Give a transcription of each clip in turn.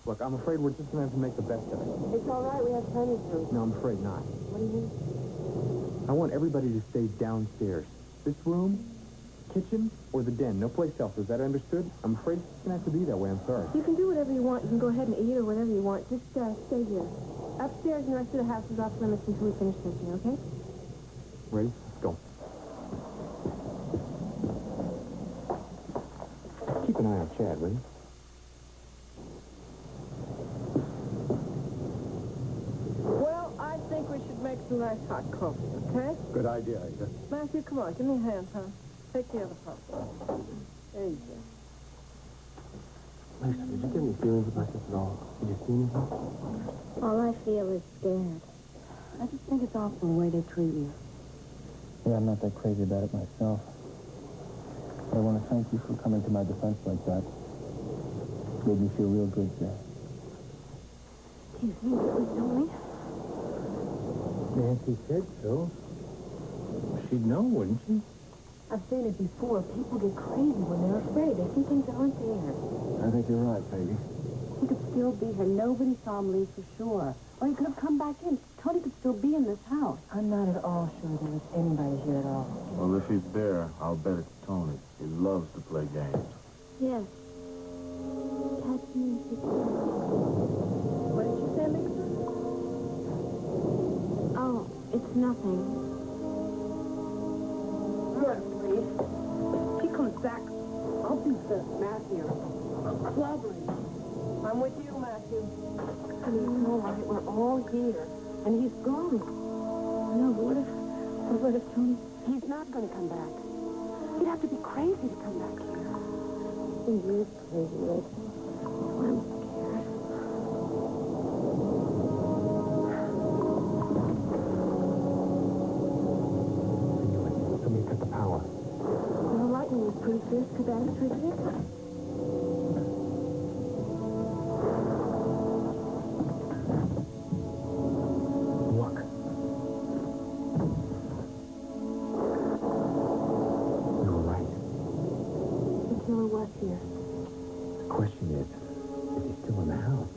Look, I'm afraid we're just going to have to make the best of it. It's all right. We have plenty of room. No, I'm afraid not. What do you mean? I want everybody to stay downstairs. This room, kitchen, or the den. No place else. Is that understood? I'm afraid it's going to have to be that way. I'm sorry. You can do whatever you want. You can go ahead and eat or whatever you want. Just stay here. Upstairs and the rest of the house is off limits until we finish cooking, okay? Ready? Let's go. Keep an eye on Chad, will you? Well, I think we should make some nice hot coffee, okay? Good idea, Ida. Matthew, come on. Give me a hand, huh? Take the other part. There you go. Lisa, did you get any feelings about this at all? Did you see anything? All I feel is scared. I just think it's awful the way they treat you. Yeah, I'm not that crazy about it myself. But I want to thank you for coming to my defense like that. Made me feel real good, Jay. Do you think it was Tony? Nancy said so. She'd know, wouldn't she? I've seen it before. People get crazy when they're afraid. They see things that aren't there. I think you're right, Peggy. He could still be here. Nobody saw him leave for sure. Or he could have come back in. Tony could still be in this house. I'm not at all sure there was anybody here at all. Well, if he's there, I'll bet it's Tony. He loves to play games. Yes. Catch me if you can. What did you say, Lisa? Oh, it's nothing. Good, please. She comes back. I'll beat the Matthew. Clobbering. I'm with you, Matthew. He's all right. We're all here. And he's gone. No, but what if Tony... He's not going to come back. He'd have to be crazy to come back here. He is crazy, Rick. I'm scared. Somebody cut the power. The lightning was pretty fierce. Could that have triggered it? Look. We were right. The killer was here. The question is he still in the house?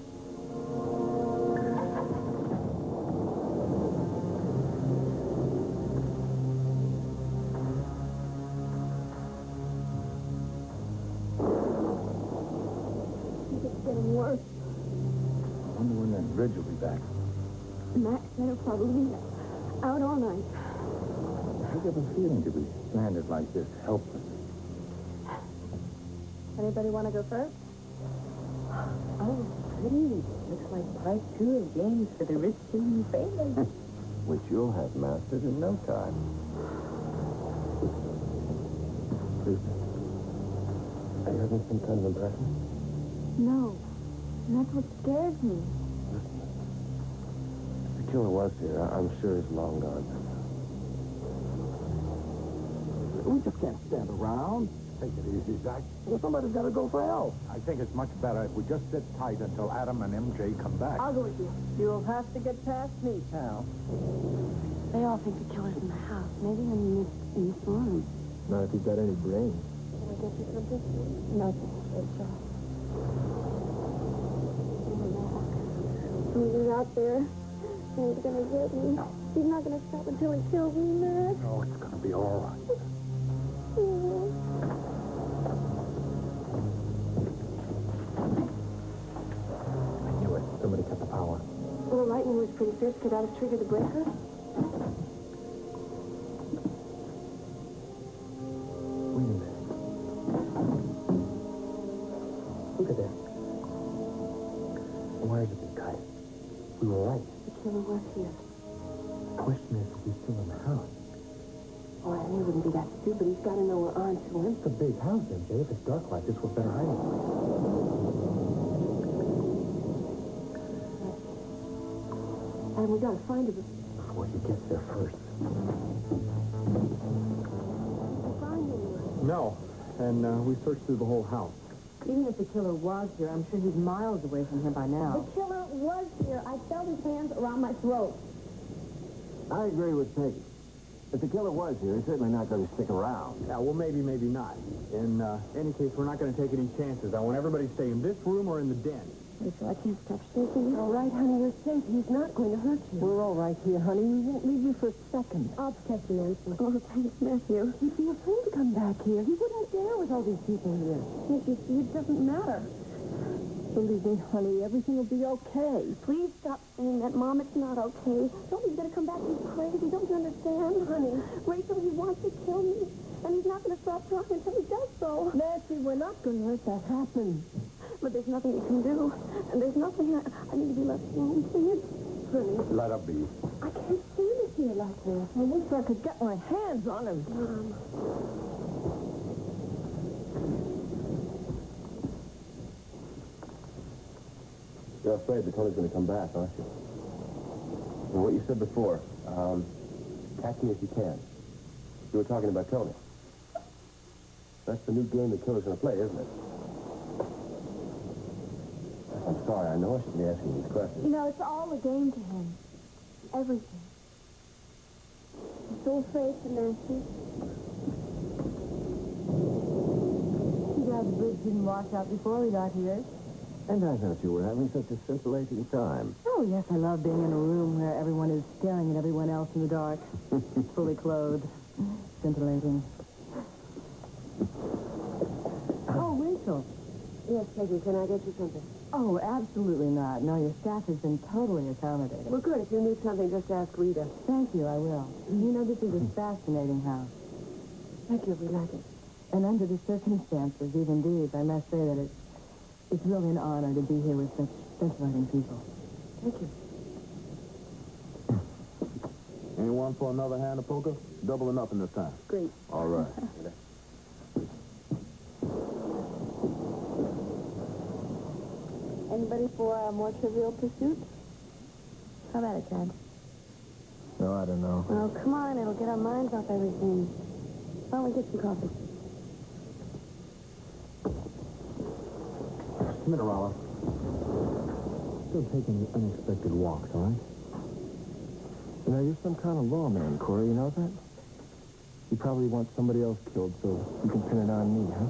It's getting worse. I wonder when that bridge will be back. Max said it'll probably be out all night. I have a feeling to be stranded like this, helpless. Anybody want to go first? Oh, pretty. Looks like part 2 of games for the rich and famous. Which you'll have mastered in no time. Lisa, are you having some kind of impression? No. And that's what scares me. If the killer was here, I'm sure he's long gone. We just can't stand around. Take it easy, Zach. Well, somebody's got to go for help. I think it's much better if we just sit tight until Adam and MJ come back. I'll go with you. You'll have to get past me, pal. They all think the killer's in the house. Maybe in the farm. Not if he's got any brains. Can I get you something? No, it's He's out there. He's gonna get me. He's not gonna stop until he kills me, Max. Oh, it's going to be all right. I knew it. Somebody cut the power. Well, the lightning was pretty fierce. Could that have triggered the breaker? Wait a minute. Look at that. The wires have been cut. We were right. The killer was here. The question is he's still in the house. Oh, he wouldn't be that stupid. He's got to know we're on to him. It's a big house, MJ. If it's dark like this, we're better hiding. And we got to find him. Before he gets there first. Find him. No. And we searched through the whole house. Even if the killer was here, I'm sure he's miles away from here by now. The killer was here. I felt his hands around my throat. I agree with Peggy. If the killer was here, he's certainly not going to stick around. Yeah, well, maybe, maybe not. In any case, we're not going to take any chances. I want everybody to stay in this room or in the den. Rachel, I can't stop shaking. All right, honey, you're safe. He's not going to hurt you. We're all right here, honey. We won't leave you for a second. I'll protect you, Nancy. Oh, thanks, Matthew. He'd be afraid to come back here. He wouldn't dare with all these people here. Can't you see it doesn't matter? Believe me, honey, everything will be okay. Please stop saying that, Mom. It's not okay. Tony's going to come back. He's crazy. Don't you understand? Honey, Rachel, he wants to kill me. And he's not going to stop trying until he does so. Nancy, we're not going to let that happen. But there's nothing you can do. And there's nothing. I need to be left alone, please. Honey, Let her be. I can't stand it here like this. I wish I could get my hands on him. Mom. You're afraid that Tony's going to come back, aren't you? Well, what you said before, catch me if you can. You were talking about Tony. That's the new game the killer's going to play, isn't it? I'm sorry, I know I shouldn't be asking these questions. You know, it's all a game to him. Everything. I'm so afraid for Nancy. Too bad the bridge didn't wash out before we got here. And I thought you were having such a scintillating time. Oh, yes, I love being in a room where everyone is staring at everyone else in the dark. Fully clothed. Scintillating. Oh, Rachel. Yes, Peggy, can I get you something? Oh, absolutely not. No, your staff has been totally accommodating. Well, good. If you need something, just ask Rita. Thank you, I will. You know, this is a fascinating house. Thank you. We like it. And under the circumstances, even these, I must say that it's really an honor to be here with such scintillating people. Thank you. Anyone for another hand of poker? Doubling up in this time. Great. All right. Anybody for a more trivial pursuit? How about it, Dad? No, I don't know. Oh, come on. It'll get our minds off everything. Why don't we get some coffee? Smitterella. Still taking unexpected walks, all right? You know, you're some kind of lawman, Corey. You know that? You probably want somebody else killed so you can pin it on me, huh?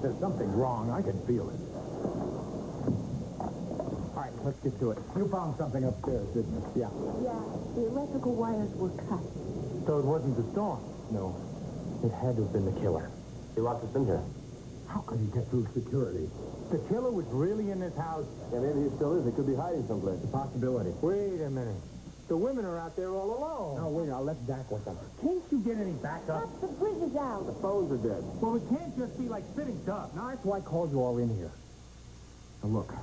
There's something wrong. I can feel it. All right, let's get to it. You found something upstairs, didn't you? Yeah, the electrical wires were cut. So it wasn't the storm. No. It had to have been the killer. He locked us in here. How could he get through security? The killer was really in this house. Yeah, maybe he still is. He could be hiding someplace. It's a possibility. Wait a minute. The women are out there all alone. No, wait, I'll let Zach with them. Can't you get any backup? The bridge is out. The phones are dead. Well, it can't just be like sitting ducks. Now, that's why I called you all in here. Now, look,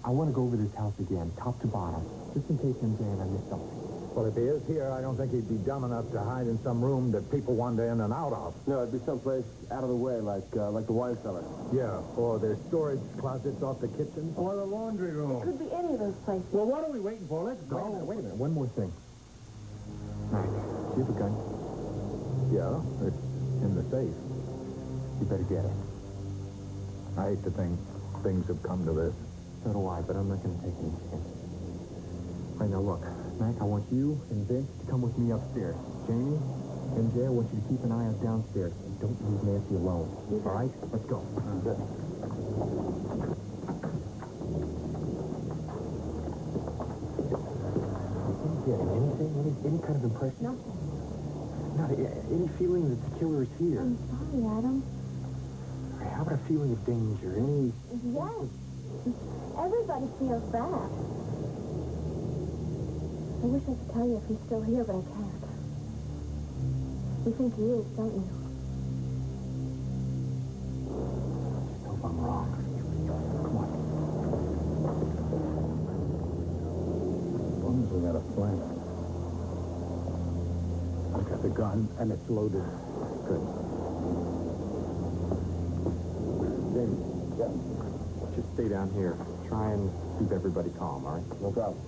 I want to go over this house again, top to bottom, just in case MJ and I missed something. Well, if he is here, I don't think he'd be dumb enough to hide in some room that people wander in and out of. No, it'd be someplace out of the way, like the wine cellar. Yeah, or there's storage closets off the kitchen. Or the laundry room. Could be any of those places. Well, what are we waiting for? Let's go. Wait a minute, one more thing. Mac, do you have a gun? Yeah, it's in the safe. You better get it. I hate to think things have come to this. So do I, but I'm not going to take any chances. Right, now look, Mac, I want you and Vince to come with me upstairs. Jamie, MJ, I want you to keep an eye out downstairs. And don't leave Nancy alone. All right? Let's go. Getting anything? Any kind of impression? Nothing. Not any feeling that the killer is here. I'm sorry, Adam. How about a feeling of danger? Any... Yes. Everybody feels that. I wish I could tell you if he's still here, but I can't. You think he is, don't you? I hope I'm wrong. Come on. As long as we got a plan. I got the gun, and it's loaded. Good. Jamie. Yeah? Just stay down here. Try and keep everybody calm, all right? No problem.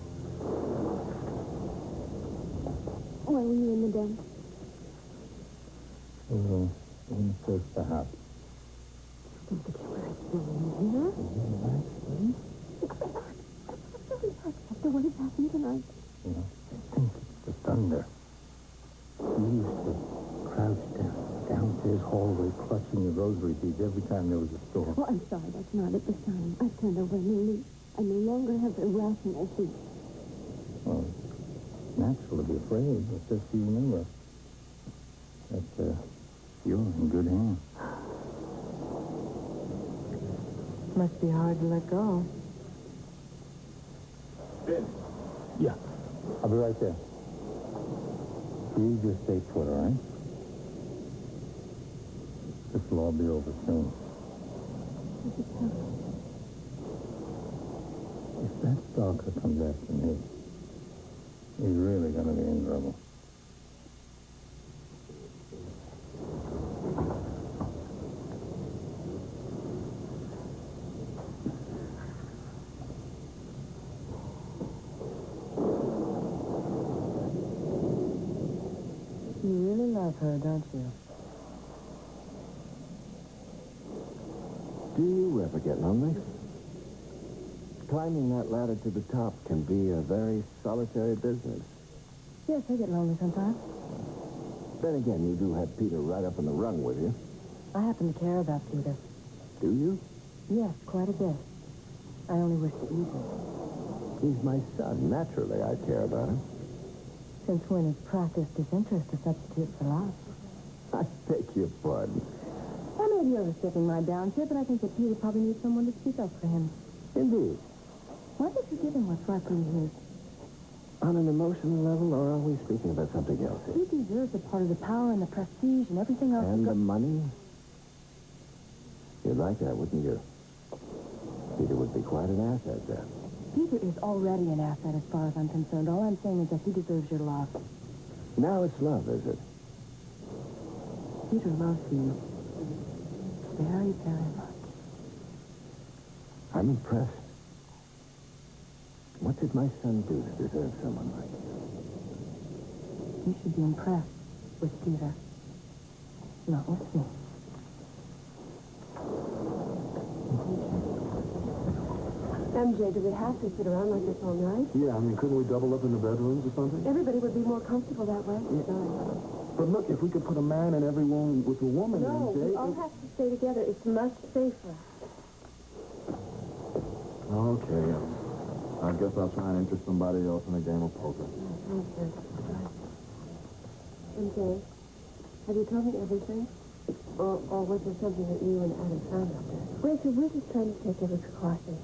Why were you in the den? Let me search the house. Think the killer is still in here? After what has happened tonight. You know, I think it's the thunder. He used to crouch downstairs hallway clutching the rosary beads every time there was a storm. Oh, I'm sorry, that's not it this time. I've turned over a new leaf. I no longer have irrational fear. Well, it's natural to be afraid, but just so you remember that you're in good hands. Must be hard to let go. Yeah. I'll be right there. You just stay put, all right? This will all be over soon. If that stalker comes after me, he's really going to be in trouble. You really love her, don't you? Do you ever get lonely? Climbing that ladder to the top can be a very solitary business. Yes, I get lonely sometimes. Then again, you do have Peter right up in the rung with you. I happen to care about Peter. Do you? Yes, quite a bit. I only wish to ease it. He's my son. Naturally, I care about him. Since when is practiced disinterest a substitute for love? I beg your pardon. I may be overstepping my bounds, but I think that Peter probably needs someone to speak up for him. Indeed. Why don't you give him what's rightfully his? On an emotional level, or are we speaking about something else here? He deserves a part of the power and the prestige and everything else. And the money? You'd like that, wouldn't you? Peter would be quite an asset then. Peter is already an asset as far as I'm concerned. All I'm saying is that he deserves your love. Now it's love, is it? Peter loves you very, very much. I'm impressed. What did my son do to deserve someone like you? You should be impressed with Peter, not with me. MJ, do we have to sit around like this all night? Yeah, I mean, couldn't we double up in the bedrooms or something? Everybody would be more comfortable that way. But look, if we could put a man in every room with a woman, No, MJ... we all have to stay together. It's much safer. Okay, I guess I'll try and interest somebody else in a game of poker. MJ, have you told me everything? Or was there something that you and Adam found out there? Rachel, we're just trying to take every precaution.